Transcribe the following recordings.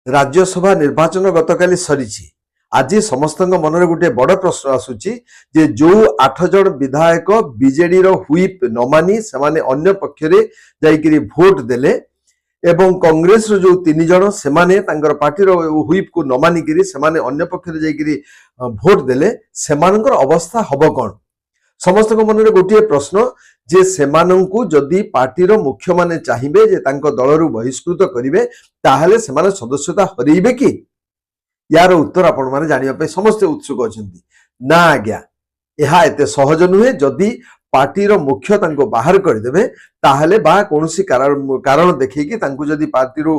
राज्यसभा निर्वाचन गतकाली सरी आज समस्त मन में गोटे बड़ प्रश्न आसूची जे जो 8 जन विधायक बीजेडी हुईप न मानी से अन्य पक्षरे जाइकरी भोट देले एवं कांग्रेस जो 3 जन से पार्टी हुईप को न मानिकी से अन्य पक्षरे जाइकरी भोट देले सेमानकर अवस्था हब कौन समस्त मन में गोटे प्रश्न जे सेमानंकु जदि पार्टीर मुख्य माने चाहिए जे तांको दलरु बहिष्कृत करिवे ताहले सेमाने सदस्यता हरइबे कि यार उत्तर आपण माने जानिबा पे समस्त उत्सुक अछंती ना आज्ञा एहा एते सहज नुहे जदि पार्टीर मुख्य तांको बाहर कर देबे ताहले बा कोनोसी कारण देखिकी तांको जदि पार्टीर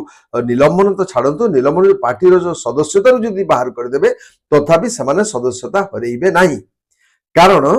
निलंबन तो छाड़ंतु निलंबन पार्टीर जो सदस्यता जदि बाहर कर देबे तथापि सेमाने सदस्यता हरइबे नाही कारण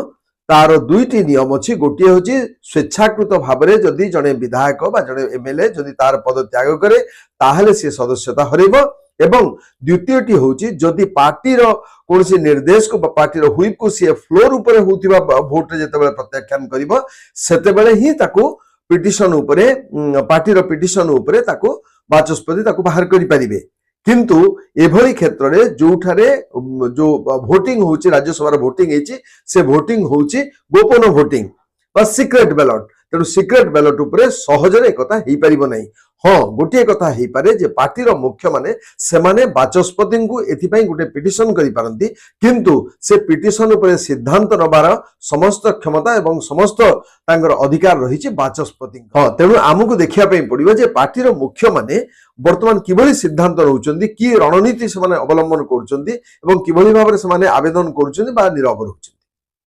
तार दुईटी नियम अच्छी गोटे हूँ स्वेच्छाकृत भाव में जदि जड़े विधायक बा जड़े एमएलए जदि तार पद त्याग करे ताहले से सदस्यता हरइब एवं द्वितीयटी हूँ जदि पार्टीर कौन निर्देश को पार्टीर हुईप को सी फ्लोर ऊपर होतिबा भोट जिते प्रत्याख्यान करिबो सेतेबेले ही ताको पिटिशन उपरे पार्टीर पिटिशन उपरे ताको बाचस्पति ताको बाहर करि परिबे किंतु एभली क्षेत्र में जो भोटिंग होची राज्यसभा भोटिंग होची से भोटिंग होची गोपन भोटिंग बा सिक्रेट बैलेट तेणु सिक्रेट बैलेट उपरे सहजरे एकता हेई परिबो नै हाँ गोटे कथा हेई पारे जे पार्टीर मुख्य माने सेमाने बाचस्पति को एथिपाई गोटे पिटिशन करि पारंती किंतु से पिटिशन उपरे सिद्धांत नबार समस्त क्षमता एवं समस्त तांगर अधिकार रहिछि बाचस्पति हाँ तेणु आमको देखिया पई पड़िबो जे पार्टीर मुख्य माने वर्तमान किभली सिद्धांत रहउचंदी कि रणनीति से अवलंबन करूचंदी एवं किभली भाबरे से आवेदन करूचंदी बा निरव रहउचंदी।